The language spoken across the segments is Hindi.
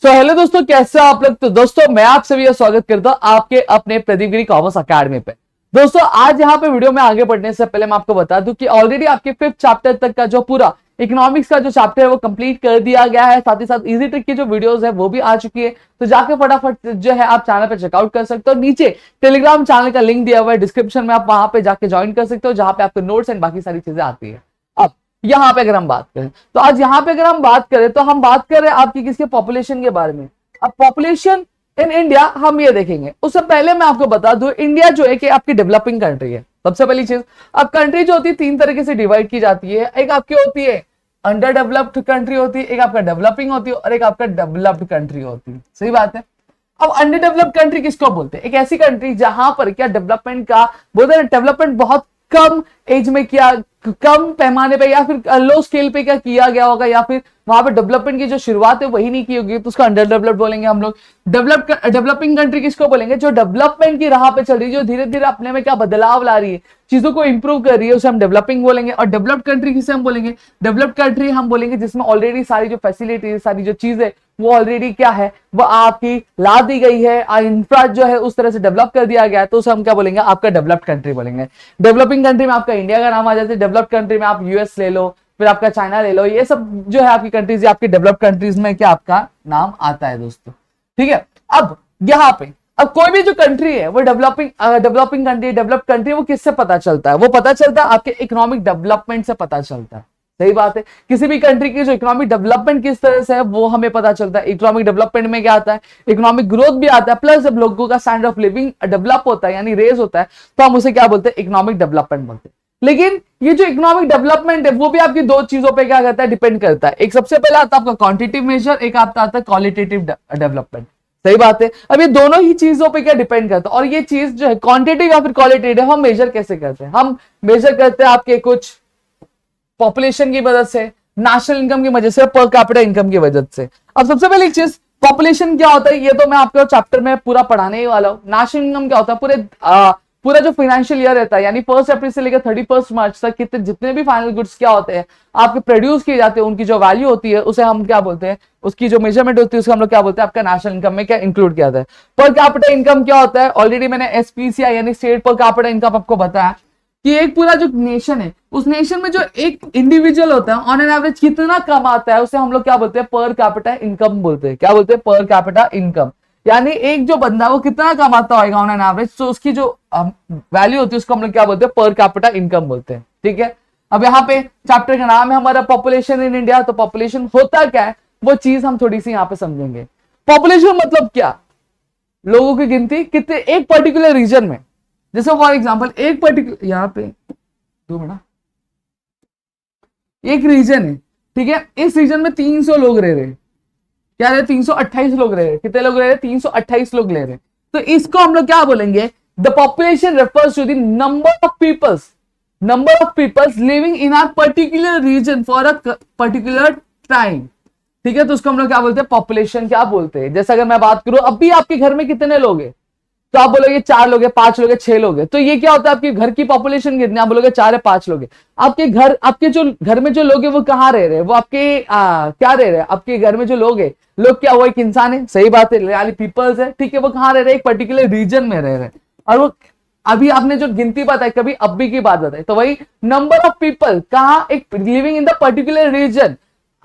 हेलो दोस्तों, कैसे हो आप लोग। तो दोस्तों मैं आप सभी का स्वागत करता हूं आपके अपने प्रदीप गिरी कॉमर्स अकेडमी पे। दोस्तों आज यहाँ पे वीडियो में आगे बढ़ने से पहले मैं आपको बता दूं कि ऑलरेडी आपके 5th चैप्टर तक का जो पूरा इकोनॉमिक्स का जो चैप्टर है वो कंप्लीट कर दिया गया है। साथ ही साथ इजी ट्रिक की जो वीडियोस है वो भी आ चुकी है, तो जाके फटाफट जो है आप चैनल पे चेकआउट कर सकते हो। नीचे टेलीग्राम चैनल का लिंक दिया हुआ है डिस्क्रिप्शन में, आप वहां पे जाके ज्वाइन कर सकते हो, जहां पे आपके नोट्स एंड बाकी सारी चीजें आती है। अब यहाँ पे अगर हम बात करें तो आज यहाँ पे अगर हम बात करें तो हम बात कर रहे हैं आपकी किसके पॉपुलेशन के बारे में। अब पॉपुलेशन इन इंडिया हम ये देखेंगे, उससे पहले मैं आपको बता दूं इंडिया जो है कि आपकी डेवलपिंग कंट्री है। सबसे पहली चीज, अब कंट्री जो होती है 3 तरीके से डिवाइड की जाती है। एक आपकी होती है अंडर डेवलप्ड कंट्री होती है, एक आपका डेवलपिंग होती है और एक आपका डेवलप्ड कंट्री होती है। सही बात है। अब अंडर डेवलप्ड कंट्री किसको बोलते हैं? एक ऐसी कंट्री जहां पर क्या डेवलपमेंट का बोलते हैं, डेवलपमेंट बहुत कम एज में किया, कम पैमाने पे या फिर लो स्केल पे क्या किया गया होगा, या फिर वहां पे डेवलपमेंट की जो शुरुआत है वही नहीं की होगी, तो उसको अंडर डेवलप्ड बोलेंगे हम लोग। डेवलपिंग कंट्री किसको बोलेंगे? जो डेवलपमेंट की राह पे चल रही है, जो धीरे धीरे अपने में क्या बदलाव ला रही है, चीजों को इंप्रूव कर रही है, उसे हम डेवलपिंग बोलेंगे। और डेवलप्ड कंट्री किसे हम बोलेंगे? डेवलप्ड कंट्री हम बोलेंगे जिसमें ऑलरेडी सारी जो फैसिलिटी, सारी जो चीजें वो ऑलरेडी क्या है, वो आपकी ला दी गई है, इंफ्रा जो है उस तरह से डेवलप कर दिया गया है, तो उसे हम क्या बोलेंगे? आपका डेवलप्ड कंट्री बोलेंगे। डेवलपिंग कंट्री में आपका इंडिया का नाम आ जाता है, डेवलप्ड कंट्री में आप यूएस ले लो, फिर आपका चाइना ले लो, ये सब जो है आपकी कंट्रीज, आपकी डेवलप्ड कंट्रीज में क्या आपका नाम आता है दोस्तों। ठीक है। अब यहाँ पे अब कोई भी जो कंट्री है वो डेवलपिंग कंट्री, डेवलप्ड कंट्री, वो किससे पता चलता है? वो पता चलता है आपके इकोनॉमिक डेवलपमेंट से पता चलता है। सही बात है। किसी भी कंट्री की जो इकोनॉमिक डेवलपमेंट किस तरह से है वो हमें पता चलता है। इकोनॉमिक डेवलपमेंट में क्या आता है? इकोनॉमिक ग्रोथ भी आता है, प्लस जब लोगों का स्टैंडर्ड ऑफ लिविंग डेवलप होता है यानी रेज होता है, तो हम उसे क्या बोलते हैं? इकोनॉमिक डेवलपमेंट बोलते हैं। लेकिन ये जो इकोनॉमिक डेवलपमेंट है वो भी आपकी 2 चीजों पे क्या करता है? डिपेंड करता है। एक सबसे पहले आता है आपका क्वांटिटेटिव मेजर, एक आता है क्वालिटेटिव डेवलपमेंट। सही बात है। अब ये दोनों ही चीजों पे क्या डिपेंड करता है, और ये चीज जो है क्वांटिटेटिव या फिर क्वालिटेटिव हम मेजर कैसे करते हैं? हम मेजर करते हैं आपके कुछ पॉपुलेशन की वजह से, नेशनल इनकम की वजह से, पर कैपिटा इनकम की वजह से। अब सबसे पहली चीज पॉपुलेशन क्या होता है ये तो मैं आपको चैप्टर में पूरा पढ़ाने ही वाला हूं। नेशनल इनकम क्या होता है? पूरा जो फाइनेंशियल ईयर रहता है यानी 1 अप्रैल से लेकर 31 मार्च तक कितने जितने भी फाइनल गुड्स क्या होते हैं आपके प्रोड्यूस किए जाते हैं, उनकी जो वैल्यू होती है उसे हम क्या बोलते हैं? उसकी जो मेजरमेंट होती है उसको हम लोग क्या बोलते हैं? आपका नेशनल इनकम में क्या इंक्लूड किया जाता है। पर कैपिटा इनकम क्या होता है? ऑलरेडी मैंने एसपीसीआई यानी स्टेट पर कैपिटा इनकम आपको बताया कि एक पूरा जो नेशन है उस नेशन में जो एक इंडिविजुअल होता है ऑन एन एवरेज कितना कमाता है उसे हम लोग क्या बोलते हैं? पर कैपिटा इनकम बोलते हैं। क्या बोलते हैं? Per capita income. यानी एक जो बंदा वो कितना कमाता होगा ऑन एन एवरेज, तो उसकी जो वैल्यू होती है उसको हम लोग क्या बोलते हैं? पर कैपिटा इनकम बोलते हैं। ठीक है। अब यहाँ पे चैप्टर का नाम है हमारा पॉपुलेशन इन इंडिया, तो पॉपुलेशन होता क्या है वो चीज हम थोड़ी सी यहाँ पे समझेंगे। पॉपुलेशन मतलब क्या? लोगों की गिनती कितने एक पर्टिकुलर रीजन में, जैसे फॉर एग्जाम्पल एक पर्टिकुलर यहाँ पे 2 मिनट, एक रीजन है, ठीक है, इस रीजन में 300 लोग रह रहे, क्या रहे? 328 लोग रह रहे। कितने लोग रह रहे? 328 लोग ले रहे। तो इसको हम लोग क्या बोलेंगे? The population refers to the number of peoples living in a particular region for a particular time. ठीक है। तो उसको हम लोग क्या बोलते हैं? पॉपुलेशन क्या बोलते हैं। जैसे अगर मैं बात करूं अभी आपके घर में कितने लोग हैं, तो आप बोलोगे 4 लोग है, 5 लोग है, 6 लोग है। तो ये क्या होता है? आपके घर की पॉपुलेशन कितनी? आप बोलोगे 4 है, 5 लोग है। आपके जो घर में जो लोग है वो कहाँ रह रहे हैं? वो आपके क्या रह रहे हैं? आपके घर में जो लोग है, लोग क्या, वो एक इंसान है। सही बात है, यानी पीपल्स है। ठीक है। वो कहाँ रह रहे हैं? एक पर्टिकुलर रीजन में रह रहे हैं। और वो अभी आपने जो गिनती बताई, कभी अभी की बात बताई, तो वही नंबर ऑफ पीपल कहाँ, एक living in the particular region,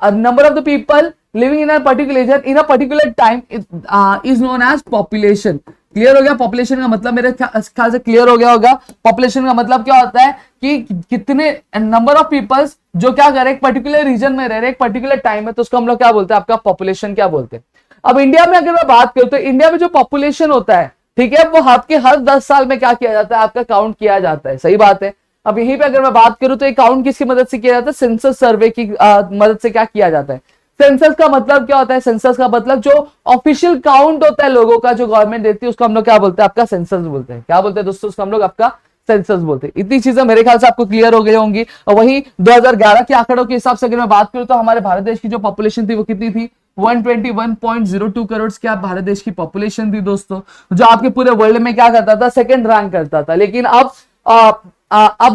number of the people living in a particular region in a particular time is known as population. Clear हो गया? पॉपुलेशन का मतलब मेरे ख्याल से क्लियर हो गया होगा। पॉपुलेशन का मतलब क्या होता है कि कितने नंबर ऑफ पीपल्स जो क्या कर रहे हैं, एक पर्टिकुलर रीजन में रह रहे, एक पर्टिकुलर टाइम में, तो उसको हम लोग क्या बोलते हैं? आपका पॉपुलेशन क्या बोलते हैं। अब इंडिया में अगर मैं बात करूं तो इंडिया में जो पॉपुलेशन होता है, ठीक है, वो आपके हर 10 साल में क्या किया जाता है? आपका काउंट किया जाता है। सही बात है। अब यहीं पे अगर मैं बात करूं तो काउंट किसकी मदद से किया जाता है? सेंसस सर्वे की मदद से क्या किया जाता है। सेंसस का मतलब क्या होता है? सेंसस का मतलब जो ऑफिशियल काउंट होता है लोगों का, जो गवर्नमेंट देती है, उसको हम लोग क्या बोलते हैं? आपका सेंसस बोलते हैं। क्या बोलते हैं दोस्तों? उसको हम लोग आपका सेंसस बोलते हैं। इतनी चीजें मेरे ख्याल से आपको क्लियर हो गई होंगी। और वही 2011 के आंकड़ों के हिसाब से अगर मैं बात करूं तो हमारे भारत देश की जो पॉपुलेशन थी वो कितनी थी? 121.02 करोड़ क्या भारत देश की पॉपुलेशन थी दोस्तों, जो आपके पूरे वर्ल्ड में क्या करता था? सेकंड रैंक करता था। लेकिन अब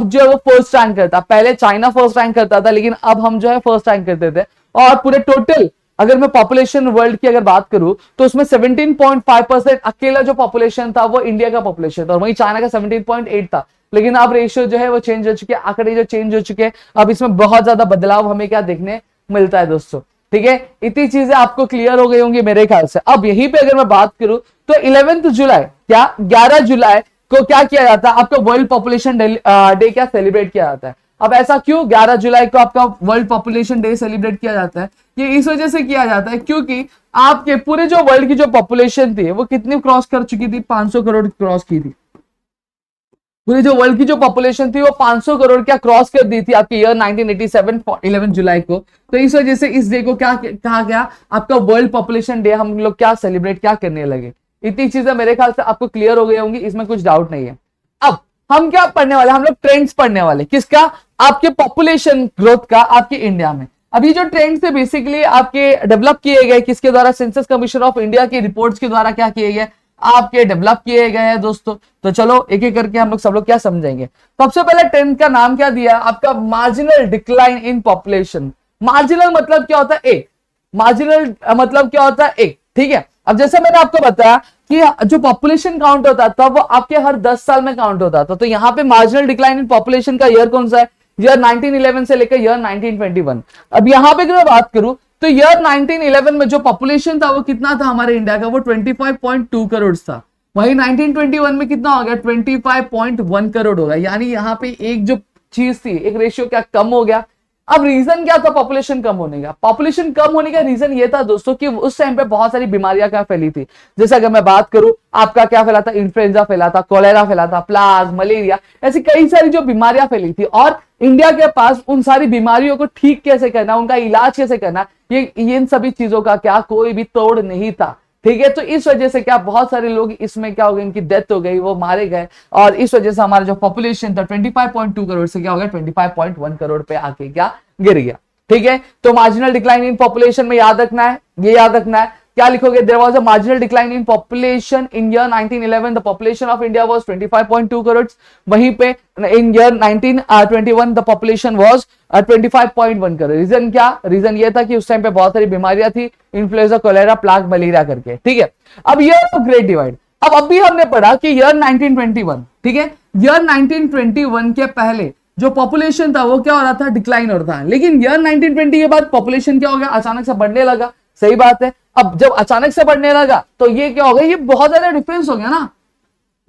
जो है वो फर्स्ट रैंक करता। पहले चाइना फर्स्ट रैंक करता था, लेकिन अब हम जो है फर्स्ट रैंक करते थे। और पूरे टोटल अगर मैं पॉपुलेशन वर्ल्ड की अगर बात करूं तो उसमें 17.5% अकेला जो पॉपुलेशन था वो इंडिया का पॉपुलेशन था, और वहीं चाइना का 17.8 था। लेकिन अब रेशियो जो है वो चेंज हो चुके हैं, आंकड़े जो चेंज हो चुके हैं, अब इसमें बहुत ज्यादा बदलाव हमें क्या देखने मिलता है दोस्तों। ठीक है, इतनी चीजें आपको क्लियर हो गई होंगी मेरे ख्याल से। अब यहीं पे अगर मैं बात करूं तो 11 जुलाई क्या 11 जुलाई को क्या किया जाता है, आपका वर्ल्ड पॉपुलेशन डे क्या सेलिब्रेट किया जाता है। अब ऐसा क्यों 11 जुलाई को आपका वर्ल्ड पॉपुलेशन डे सेलिब्रेट किया जाता है, ये इस वजह से किया जाता है क्योंकि आपके पूरे जो वर्ल्ड की जो पॉपुलेशन थी वो कितनी क्रॉस कर चुकी थी, 500 करोड़ क्रॉस की थी। पूरी जो वर्ल्ड की जो पॉपुलेशन थी वो 500 करोड़ क्या क्रॉस कर दी थी आपके ईयर 1987 11 जुलाई को। तो इस वजह से इस डे को क्या कहा गया, आपका वर्ल्ड पॉपुलेशन डे हम लोग क्या सेलिब्रेट क्या करने लगे। इतनी चीजें मेरे ख्याल से आपको क्लियर हो गई होंगी, इसमें कुछ डाउट नहीं है। अब हम क्या पढ़ने वाले, हम लोग ट्रेंड्स पढ़ने वाले, किसका, आपके पॉपुलेशन ग्रोथ का आपके इंडिया में। अभी जो ट्रेंड्स है बेसिकली आपके डेवलप किए गए किसके द्वारा, सेंसस कमीशन ऑफ इंडिया की रिपोर्ट्स के द्वारा क्या किए गए, आपके डेवलप किए गए हैं दोस्तों। तो चलो एक एक करके हम लोग सब लोग क्या समझेंगे। सबसे पहले ट्रेंड का नाम क्या दिया, आपका marginal decline in population. Marginal मतलब क्या होता है, एक, मार्जिनल मतलब क्या होता है, एक। ठीक है, अब जैसे मैंने आपको बताया कि जो पॉपुलेशन काउंट होता था वो आपके हर 10 साल में काउंट होता था। तो यहाँ पे मार्जिनल डिक्लाइन इन पॉपुलेशन का ईयर कौन सा है, ईयर 1911 से लेकर ईयर 1921। अब यहाँ पे अगर मैं बात करूं तो ईयर 1911 में जो पॉपुलेशन था वो कितना था हमारे इंडिया का, वो 25.2 करोड़ था। वही 1921 में कितना हो गया, 25.1 करोड़ हो गया। यानी यहाँ पे एक जो चीज थी, एक रेशियो क्या कम हो गया। अब रीजन क्या था पॉपुलेशन कम होने का, पॉपुलेशन कम होने का रीजन ये था दोस्तों कि उस टाइम पे बहुत सारी बीमारियां क्या फैली थी। जैसे अगर मैं बात करूं, आपका क्या फैला था, इन्फ्लुएंजा फैला था, कोलेरा फैला था, प्लाग, मलेरिया, ऐसी कई सारी जो बीमारियां फैली थी। और इंडिया के पास उन सारी बीमारियों को ठीक कैसे करना, उनका इलाज कैसे करना, ये इन सभी चीजों का क्या कोई भी तोड़ नहीं था। ठीक है, तो इस वजह से क्या बहुत सारे लोग इसमें क्या हो गए, इनकी डेथ हो गई, वो मारे गए, और इस वजह से हमारा जो पॉपुलेशन था 25.2 करोड़ से क्या हो गया 25.1 करोड़ पे आके क्या गिर गया। ठीक है, तो मार्जिनल डिक्लाइन इन पॉपुलेशन में याद रखना है, ये याद रखना है, क्या लिखोगे, there was a marginal decline in population in year 1911 the population of India was 25.2 crore. वहीं पे in year 1921 the population was 25.1 crore. Reason क्या, रीजन ये था कि उस टाइम पे बहुत सारी बीमारियां थी, इन्फ्लुएंजा, कोलेरा, प्लाग, मलेरिया करके। ठीक है, अब ईयर ऑफ ग्रेट डिवाइड, अब अभी हमने पढ़ा कि ईयर 1921, ठीक है, ईयर 1921 के पहले जो पॉपुलेशन था वो क्या हो रहा था, डिक्लाइन हो रहा था। लेकिन ईयर 1920 के बाद पॉपुलेशन क्या हो गया, अचानक से बढ़ने लगा। सही बात है, अब जब अचानक से बढ़ने लगा तो ये क्या हो गया, ये बहुत ज्यादा डिफरेंस हो गया ना,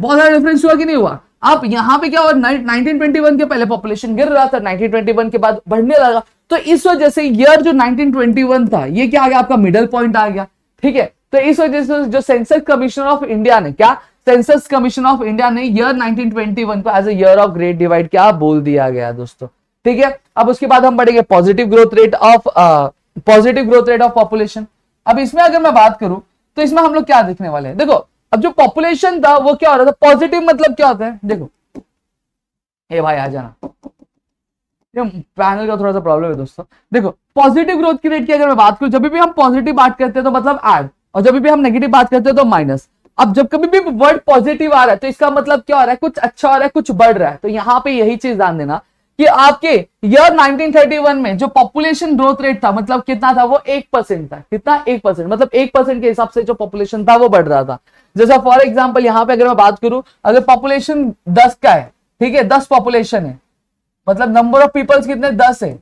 बहुत ज्यादा डिफरेंस हुआ कि नहीं हुआ। अब यहां पे क्या हुआ, 1921 के पहले पॉपुलेशन गिर रहा था, 1921 के बाद बढ़ने लगा। तो इस वजह से ईयर जो 1921 था ये क्या आ गया, आपका मिडल पॉइंट आ गया। ठीक है, तो इस वजह से जो सेंसस कमीशन ऑफ इंडिया ने क्या, सेंसस कमीशन ऑफ इंडिया ने ईयर 1921 को as a year of great divide क्या बोल दिया गया दोस्तों। ठीक है, अब उसके बाद हम बढ़ेंगे positive growth rate of population. अब इसमें अगर मैं बात करूं तो इसमें हम लोग क्या देखने वाले हैं, देखो अब जो पॉपुलेशन था वो क्या हो रहा था, पॉजिटिव मतलब क्या होता है, देखो ए भाई आ जाना, पैनल का थोड़ा सा प्रॉब्लम है दोस्तों। देखो पॉजिटिव ग्रोथ की रेट की अगर मैं बात करूं, जब भी हम पॉजिटिव बात करते हैं तो मतलब ऐड, और जब भी हम नेगेटिव बात करते हैं तो माइनस। अब जब कभी भी वर्ड पॉजिटिव आ रहा है तो इसका मतलब क्या हो रहा है, कुछ अच्छा हो रहा है, कुछ बढ़ रहा है। तो यहां पे यही चीज ध्यान देना कि आपके ईयर 1931 में जो पॉपुलेशन ग्रोथ रेट था मतलब कितना था, वो 1% था। कितना, 1%, मतलब 1% के हिसाब से जो पॉपुलेशन था वो बढ़ रहा था। जैसा फॉर एग्जांपल यहां पे अगर मैं बात करूं, अगर पॉपुलेशन 10 का है, ठीक है, 10 पॉपुलेशन है, मतलब नंबर ऑफ पीपल्स कितने, 10 है।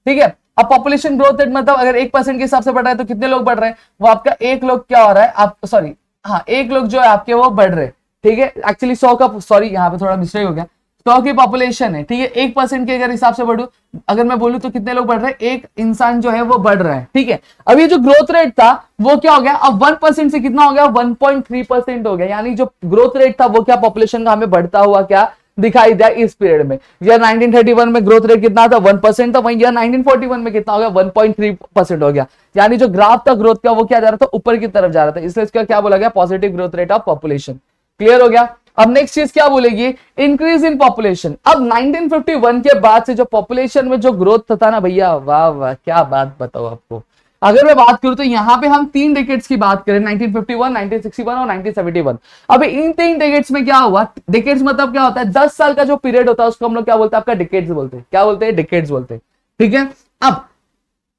ठीक है, अब पॉपुलेशन ग्रोथ रेट मतलब अगर 1% के हिसाब से बढ़ रहा है तो कितने लोग बढ़ रहे हैं, वो आपका एक लोग क्या हो रहा है, आप सॉरी हाँ एक लोग जो है आपके वो बढ़ रहे हैं। ठीक है, एक्चुअली 100 का, सॉरी यहाँ पे थोड़ा मिस्टेक हो गया, 100 की पॉपुलेशन है, ठीक है, 1% के अगर हिसाब से बढ़ू, अगर मैं बोलूं तो कितने लोग बढ़ रहे हैं, एक इंसान जो है वो बढ़ रहा है। ठीक है, अब ये जो ग्रोथ रेट था वो क्या हो गया, अब 1% से कितना हो गया, 1.3% हो गया। यानी जो ग्रोथ रेट था वो क्या पॉपुलेशन का हमें बढ़ता हुआ क्या दिखाई दिया इस पीरियड में। ईयर 1931 में ग्रोथ रेट कितना था, 1% था, वहीं ईयर 1941 में कितना हो गया, 1.3% हो गया। यानी जो ग्राफ था ग्रोथ का वो क्या जा रहा था, ऊपर की तरफ जा रहा था, इसलिए इसका क्या बोला गया, positive growth rate of population. Clear हो गया। अब नेक्स्ट चीज क्या बोलेगी, इंक्रीज इन पॉपुलेशन। अब 1951 के बाद से जो पॉपुलेशन में जो ग्रोथ था ना भैया, वाह वाह क्या बात बताओ आपको। अगर मैं बात करूं तो यहां पे हम 3 डेकेड्स की बात करें, 1951, 1961 और 1971। अब इन 3 डेकेड्स में क्या हुआ, डेकेड्स मतलब क्या होता है, 10 साल का जो पीरियड होता है उसको हम लोग क्या बोलते हैं, आपका डेकेड्स बोलते हैं। क्या बोलते हैं, डेकेड्स बोलते हैं। ठीक है, अब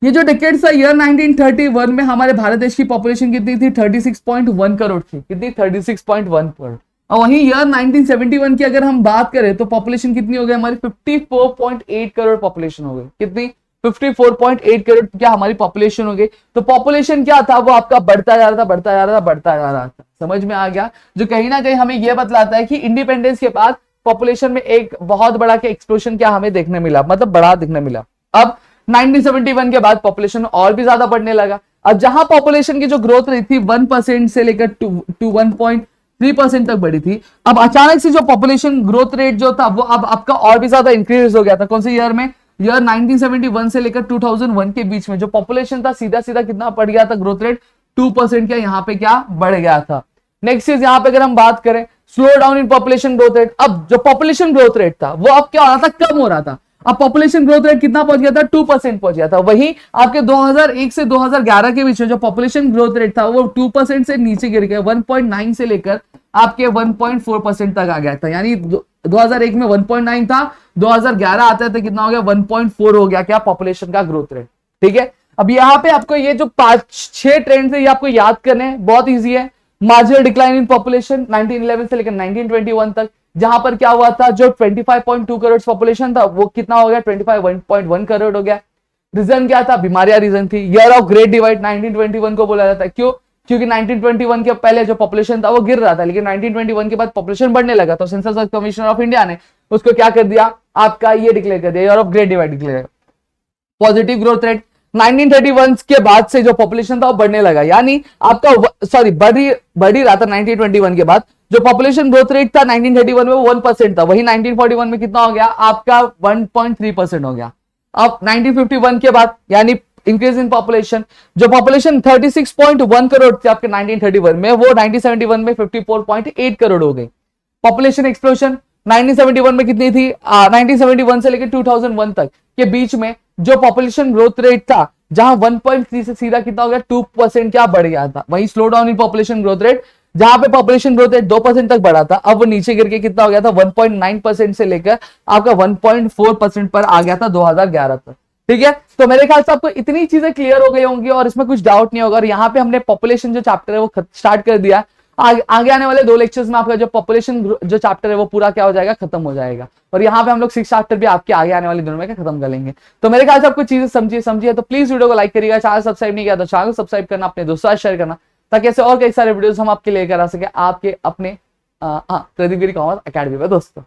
ये जो डिकेड था ईयर 1931 में हमारे भारत देश की पॉपुलेशन कितनी थी 36.1 करोड़ थी, कितनी 36.1 करोड़। और वहीं ईयर 1971 की अगर हम बात करें तो पॉपुलेशन कितनी हो गई हमारी 54.8 करोड़ पॉपुलेशन हो गई, कितनी 54.8 करोड़ क्या हमारी पॉपुलेशन हो गई। तो पॉपुलेशन क्या था वो आपका बढ़ता जा रहा था, बढ़ता जा रहा था, बढ़ता जा रहा था। समझ में आ गया, जो कहीं ना कहीं हमें यह बतलाता है कि इंडिपेंडेंस के बाद पॉपुलेशन में एक बहुत बड़ा के एक्सप्लोजन क्या हमें देखने मिला, मतलब बड़ा दिखने मिला। अब 1971 के बाद पॉपुलेशन और भी ज्यादा बढ़ने लगा। अब जहां पॉपुलेशन की जो ग्रोथ रेट थी 1% से लेकर टू 1.3% तक बढ़ी थी, अब अचानक से जो पॉपुलेशन ग्रोथ रेट जो था वो अब आपका और भी ज्यादा इंक्रीज हो गया था। कौन से ईयर में, ईयर 1971 से लेकर 2001 के बीच में जो पॉपुलेशन था सीधा सीधा कितना बढ़ गया था, ग्रोथ रेट 2% क्या यहाँ पे क्या बढ़ गया था। नेक्स्ट चीज यहाँ पे अगर हम बात करें slow down in population growth rate, अब जो पॉपुलेशन ग्रोथ रेट था वो अब क्या हो रहा था, कम हो रहा था। अब पॉपुलेशन ग्रोथ रेट कितना पहुंच गया था, 2% पहुंच गया था। वहीं आपके 2001 से 2011 के बीच में जो पॉपुलेशन ग्रोथ रेट था वो 2% से नीचे गिर गया, 1.9 से लेकर आपके 1.4% तक आ गया था। यानी 2001 में 1.9 था, 2011 आता है तो कितना हो गया 1.4 हो गया क्या पॉपुलेशन का ग्रोथ रेट। ठीक है, अब यहाँ पे आपको ये जो 5-6 ट्रेंड है ये आपको याद करने बहुत ईजी है। मार्जिनल डिक्लाइन इन पॉपुलेशन 1911 से लेकर 1921 तक, जहां पर क्या हुआ था जो 25.2 करोड़ पॉपुलेशन था वो कितना हो गया 25.1 करोड़ हो गया। रीजन क्या था, बीमारियां रीजन थी। ईयर ऑफ ग्रेट डिवाइड 1921 को बोला जाता है, क्यों, क्योंकि 1921 के पहले जो पॉपुलेशन था वो गिर रहा था, लेकिन 1921 के बाद पॉपुलेशन बढ़ने लगा तो सेंसस कमीशन ऑफ इंडिया ने उसको क्या कर दिया, आपका ये डिक्लेयर कर दिया, year of great divide declare. Positive growth rate 1931 के बाद से जो पॉपुलेशन था वो बढ़ने लगा, यानी आपका बढ़ ही रहा था 1921 के बाद। जो पॉपुलेशन ग्रोथ रेट था 1931 में वो 1% था, वही 1941 में कितना हो गया आपका 1.3% हो गया। अब 1951 के बाद यानी इंक्रीज इन पॉपुलेशन, जो पॉपुलेशन 36.1 करोड़ थी आपके 1931 में वो 1971 में 54.8 करोड़ हो गई। पॉपुलेशन एक्सप्लोजन 1971 में कितनी थी, 1971 से लेकर 2001 तक के बीच में जो पॉपुलेशन ग्रोथ रेट था जहां 1.3 से सीधा कितना हो गया 2% क्या बढ़ गया था। वहीं slow down in population growth rate जहां पे पॉपुलेशन ग्रोथ रेट 2% तक बढ़ा था, अब वो नीचे गिर के कितना हो गया था 1.9% से लेकर आपका 1.4% पर आ गया था 2011 तक। ठीक है, तो मेरे ख्याल से आपको इतनी चीजें क्लियर हो गई होंगी और इसमें कुछ डाउट नहीं होगा। और यहाँ पे हमने पॉपुलेशन जो चैप्टर है वो स्टार्ट कर दिया। आगे आने वाले 2 लेक्चर्स में आपका जो पॉपुलेशन जो चैप्टर है वो पूरा क्या हो जाएगा, खत्म हो जाएगा। और यहाँ पे हम लोग 6 चैप्टर भी आपके आगे आने वाले दिनों में खत्म कर लेंगे। तो मेरे ख्याल से आपको चीजें समझिए तो प्लीज वीडियो को लाइक करिएगा, चैनल सब्सक्राइब नहीं किया तो चैनल सब्सक्राइब करना, अपने दोस्तों शेयर करना, ताकि ऐसे और कई सारे वीडियोस हम आपके लेकर आ सके आपके अपने प्रदीप गिरी कॉमर्स अकेडमी में दोस्तों।